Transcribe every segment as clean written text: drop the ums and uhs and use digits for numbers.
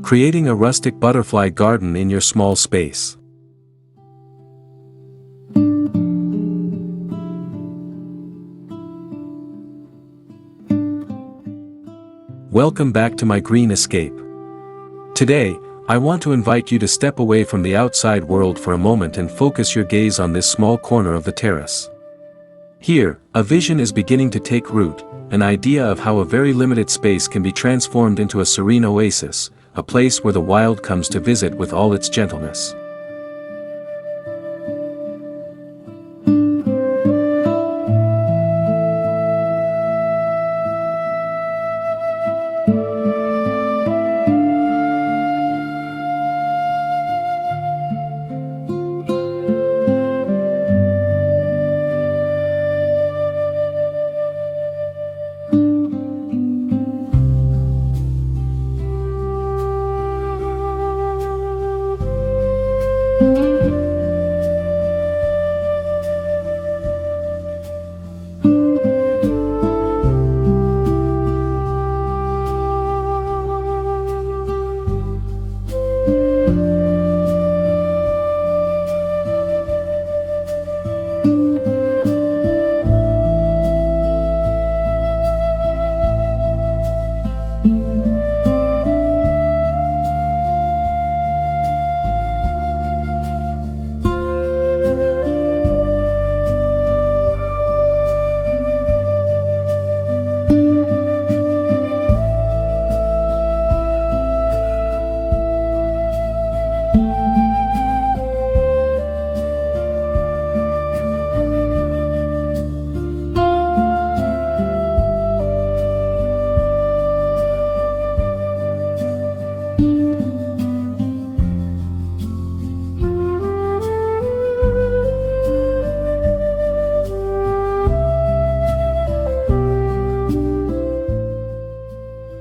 Creating a rustic butterfly garden in your small space. Welcome back to my green escape. Today, I want to invite you to step away from the outside world for a moment and focus your gaze on this small corner of the terrace. Here, a vision is beginning to take root, an idea of how a very limited space can be transformed into a serene oasis, a place where the wild comes to visit with all its gentleness.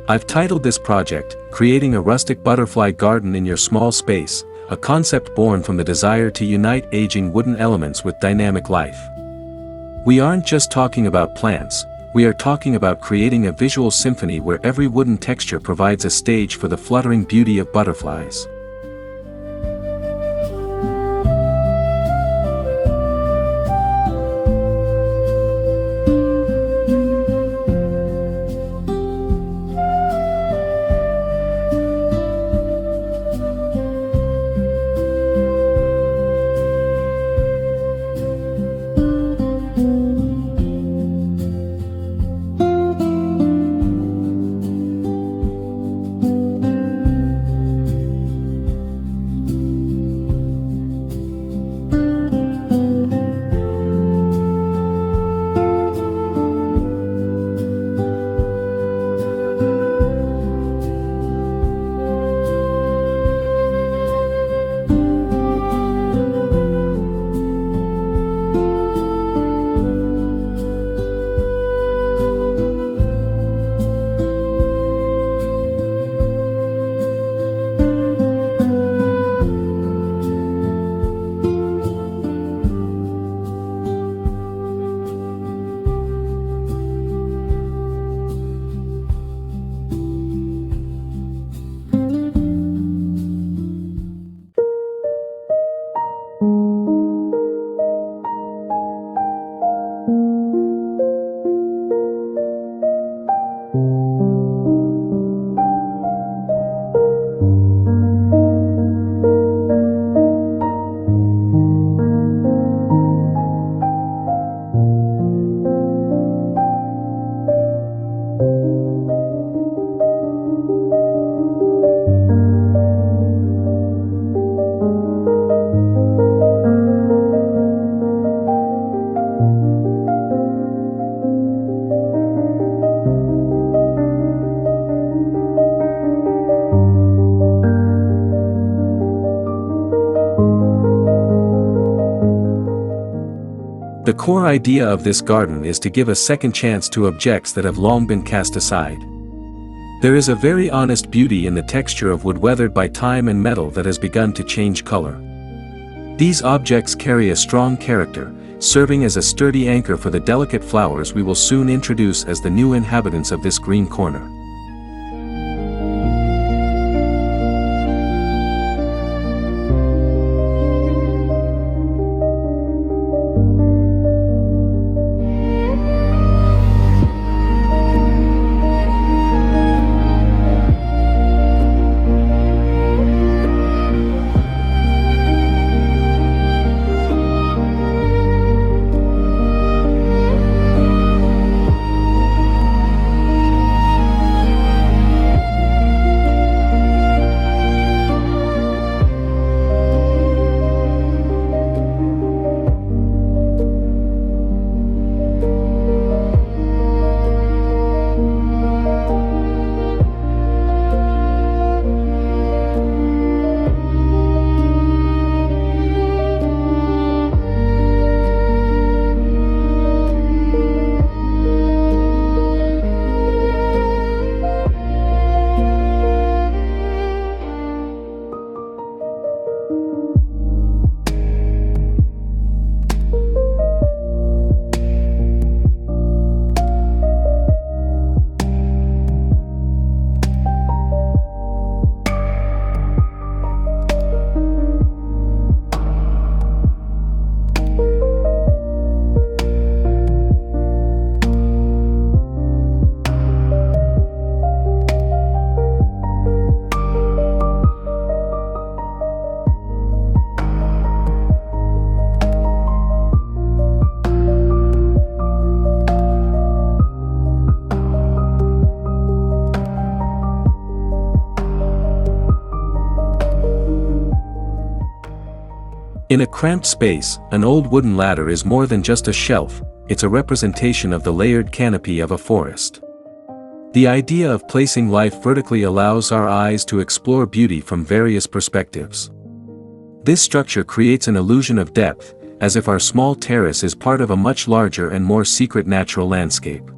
I've titled this project, Creating a Rustic Butterfly Garden in Your Small Space, a concept born from the desire to unite aging wooden elements with dynamic life. We aren't just talking about plants, we are talking about creating a visual symphony where every wooden texture provides a stage for the fluttering beauty of butterflies. The core idea of this garden is to give a second chance to objects that have long been cast aside. There is a very honest beauty in the texture of wood weathered by time and metal that has begun to change color. These objects carry a strong character, serving as a sturdy anchor for the delicate flowers we will soon introduce as the new inhabitants of this green corner. In a cramped space, an old wooden ladder is more than just a shelf, it's a representation of the layered canopy of a forest. The idea of placing life vertically allows our eyes to explore beauty from various perspectives. This structure creates an illusion of depth, as if our small terrace is part of a much larger and more secret natural landscape.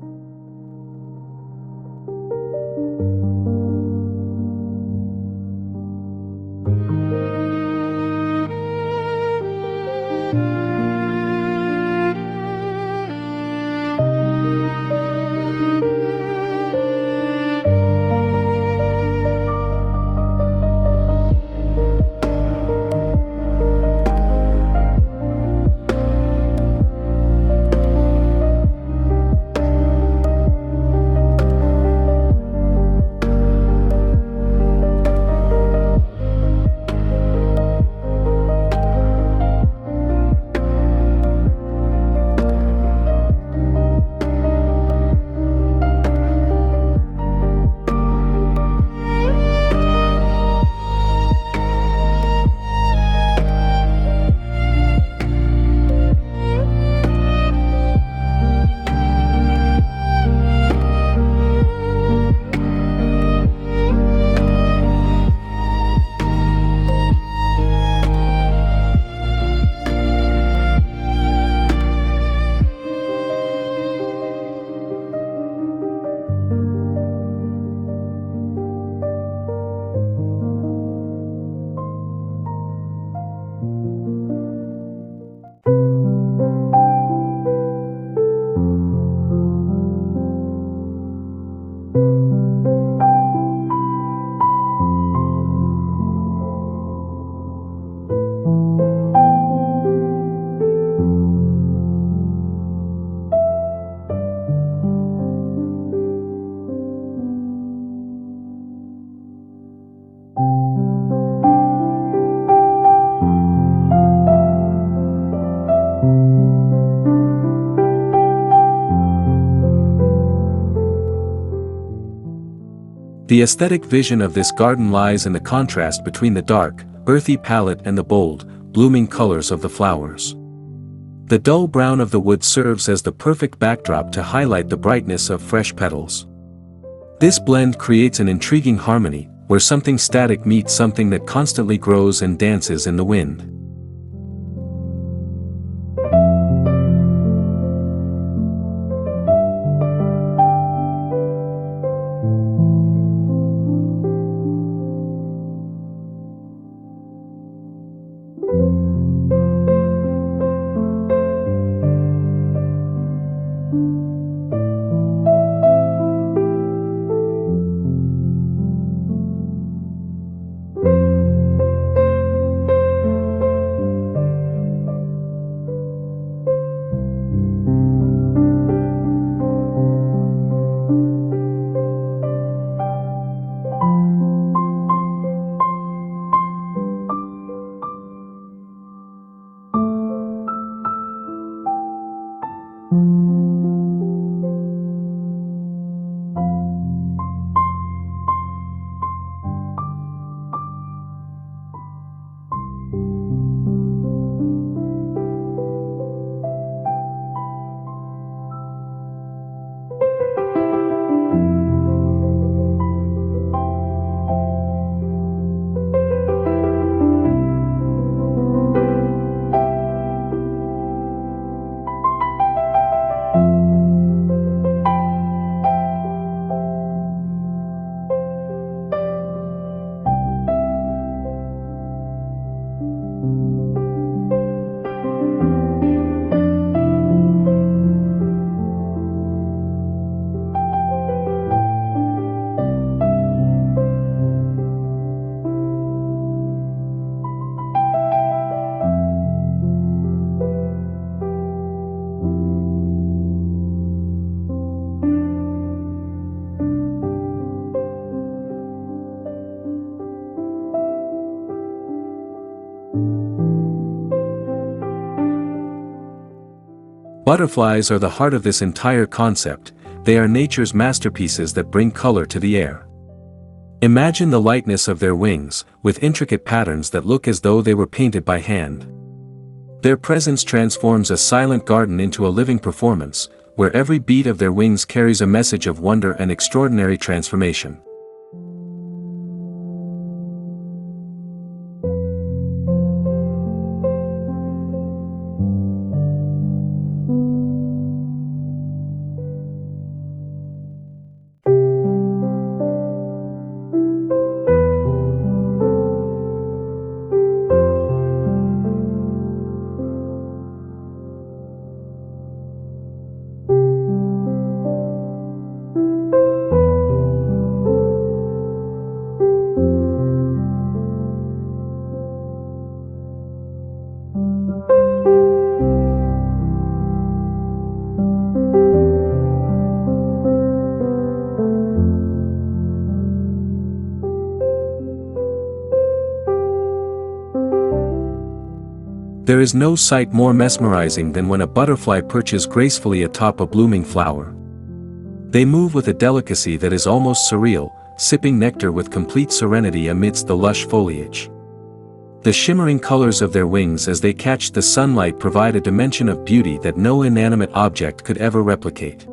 The aesthetic vision of this garden lies in the contrast between the dark, earthy palette and the bold, blooming colors of the flowers. The dull brown of the wood serves as the perfect backdrop to highlight the brightness of fresh petals. This blend creates an intriguing harmony, where something static meets something that constantly grows and dances in the wind. Butterflies are the heart of this entire concept. They are nature's masterpieces that bring color to the air. Imagine the lightness of their wings, with intricate patterns that look as though they were painted by hand. Their presence transforms a silent garden into a living performance, where every beat of their wings carries a message of wonder and extraordinary transformation. There is no sight more mesmerizing than when a butterfly perches gracefully atop a blooming flower. They move with a delicacy that is almost surreal, sipping nectar with complete serenity amidst the lush foliage. The shimmering colors of their wings as they catch the sunlight provide a dimension of beauty that no inanimate object could ever replicate.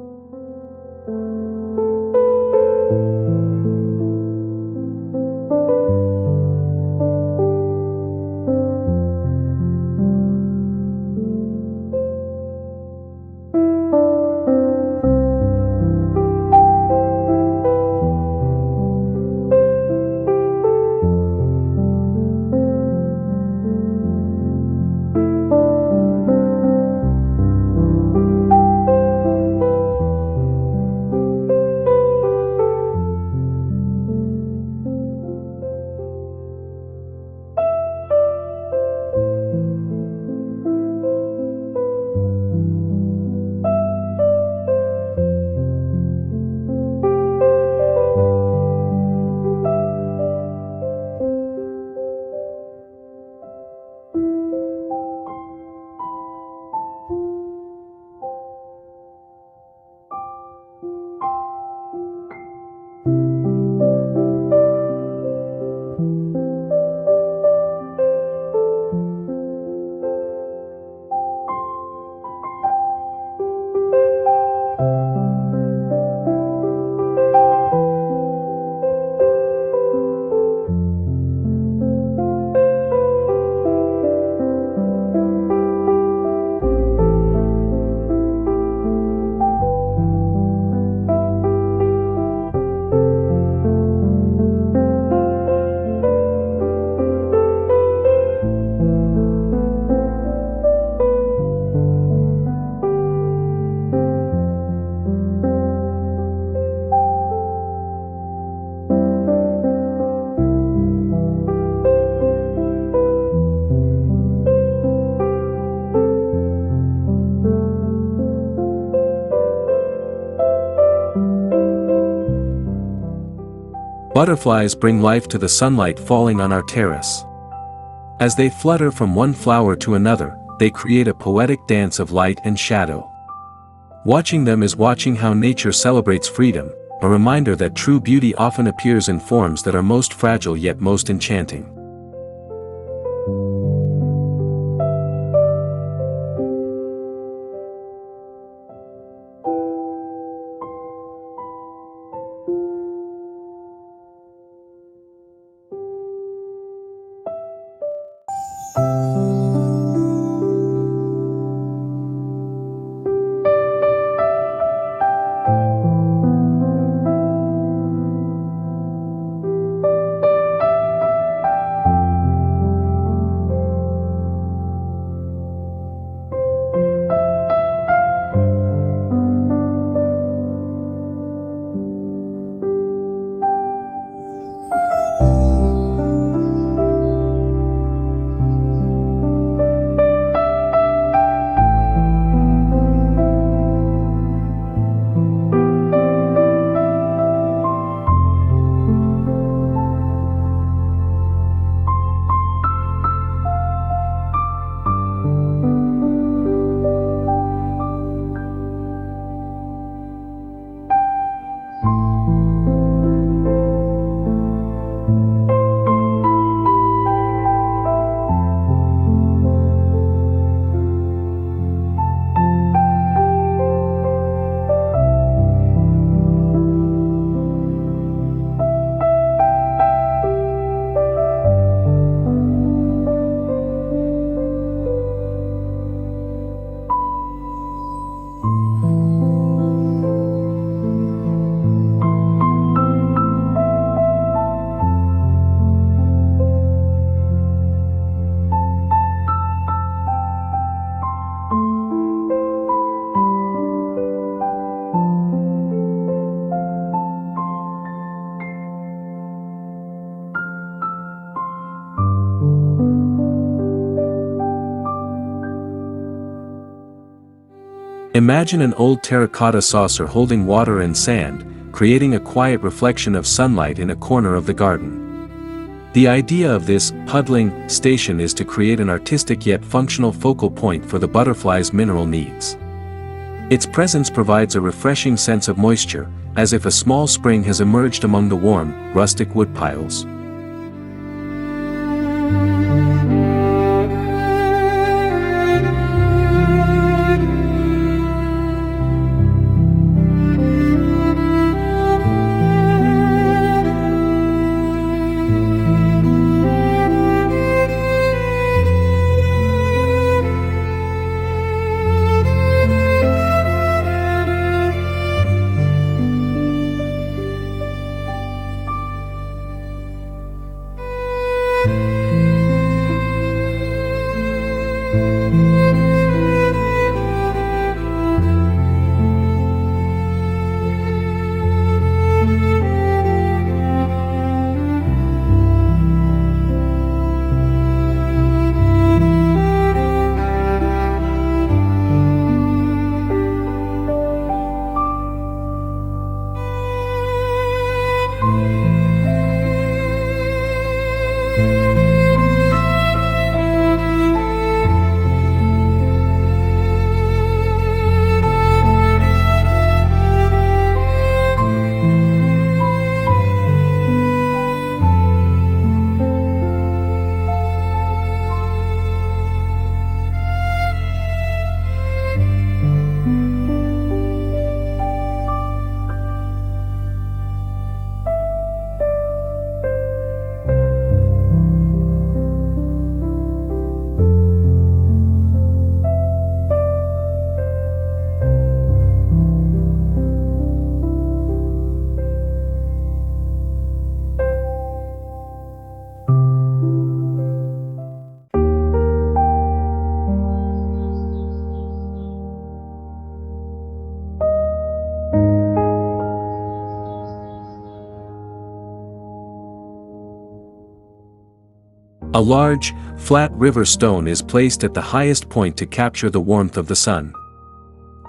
Butterflies bring life to the sunlight falling on our terrace. As they flutter from one flower to another, they create a poetic dance of light and shadow. Watching them is watching how nature celebrates freedom, a reminder that true beauty often appears in forms that are most fragile yet most enchanting. Imagine an old terracotta saucer holding water and sand, creating a quiet reflection of sunlight in a corner of the garden. The idea of this puddling station is to create an artistic yet functional focal point for the butterfly's mineral needs. Its presence provides a refreshing sense of moisture, as if a small spring has emerged among the warm, rustic wood piles. A large, flat river stone is placed at the highest point to capture the warmth of the sun.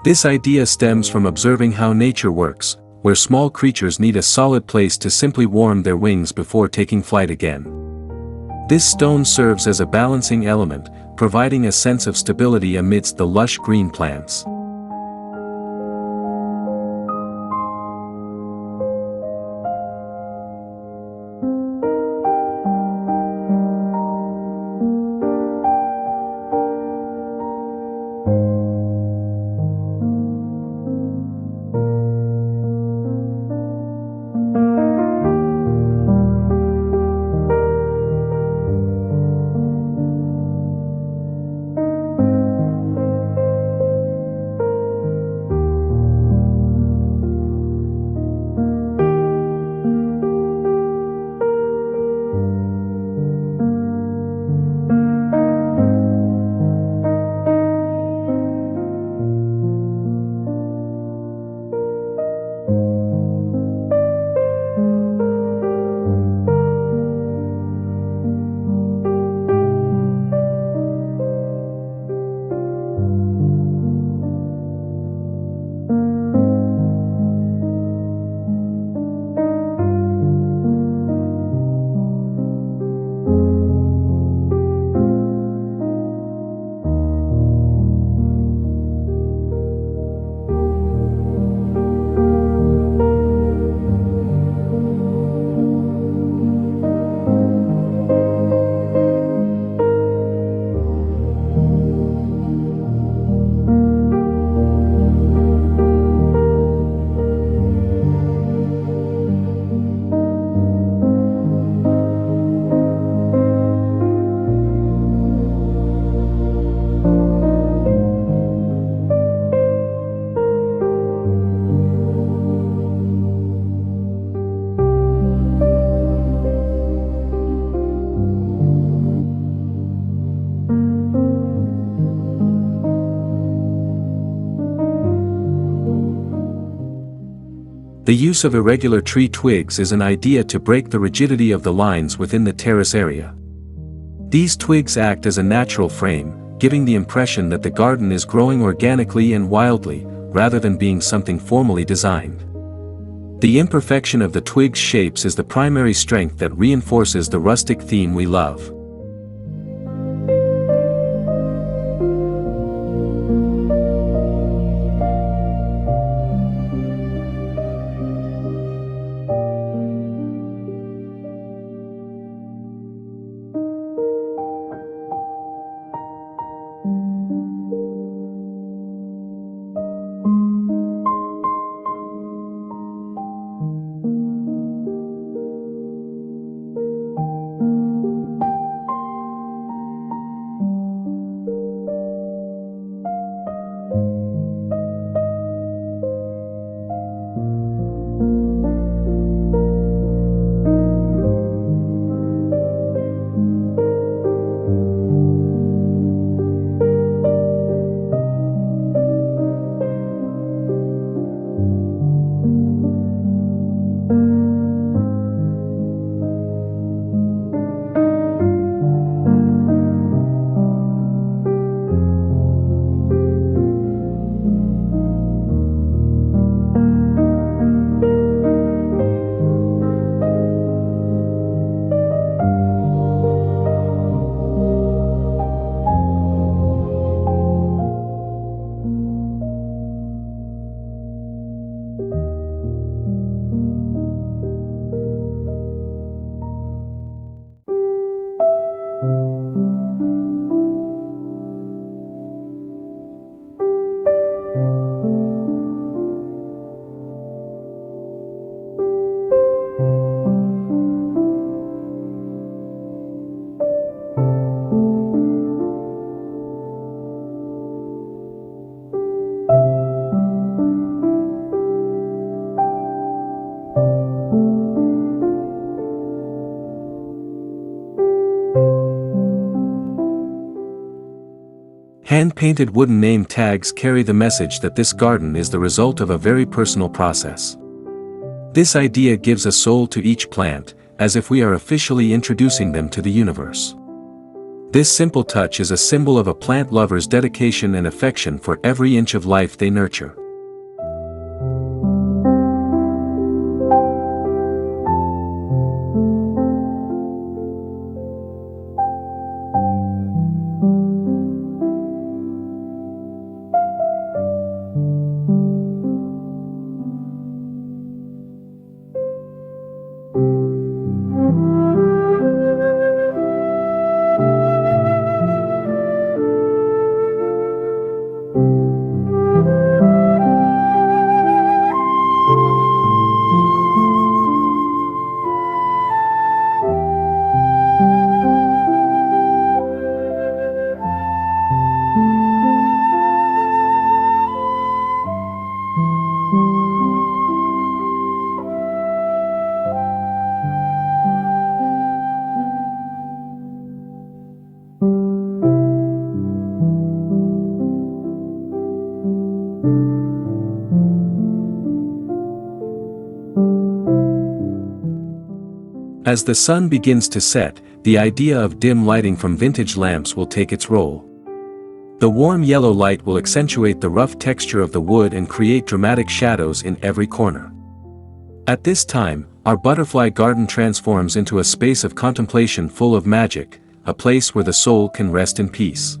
This idea stems from observing how nature works, where small creatures need a solid place to simply warm their wings before taking flight again. This stone serves as a balancing element, providing a sense of stability amidst the lush green plants. The use of irregular tree twigs is an idea to break the rigidity of the lines within the terrace area. These twigs act as a natural frame, giving the impression that the garden is growing organically and wildly, rather than being something formally designed. The imperfection of the twig's shapes is the primary strength that reinforces the rustic theme we love. Hand-painted wooden name tags carry the message that this garden is the result of a very personal process. This idea gives a soul to each plant, as if we are officially introducing them to the universe. This simple touch is a symbol of a plant lover's dedication and affection for every inch of life they nurture. As the sun begins to set, the idea of dim lighting from vintage lamps will take its role. The warm yellow light will accentuate the rough texture of the wood and create dramatic shadows in every corner. At this time, our butterfly garden transforms into a space of contemplation full of magic, a place where the soul can rest in peace.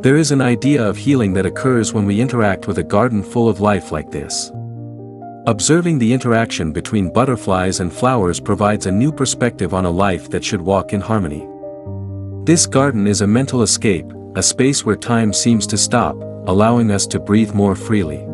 There is an idea of healing that occurs when we interact with a garden full of life like this. Observing the interaction between butterflies and flowers provides a new perspective on a life that should walk in harmony. This garden is a mental escape, a space where time seems to stop, allowing us to breathe more freely.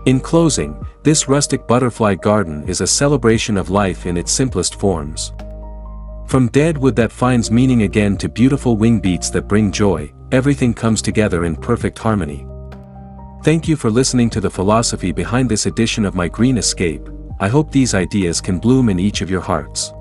In closing, this rustic butterfly garden is a celebration of life in its simplest forms. From dead wood that finds meaning again to beautiful wing beats that bring joy, everything comes together in perfect harmony. Thank you for listening to the philosophy behind this edition of my Green Escape. I hope these ideas can bloom in each of your hearts.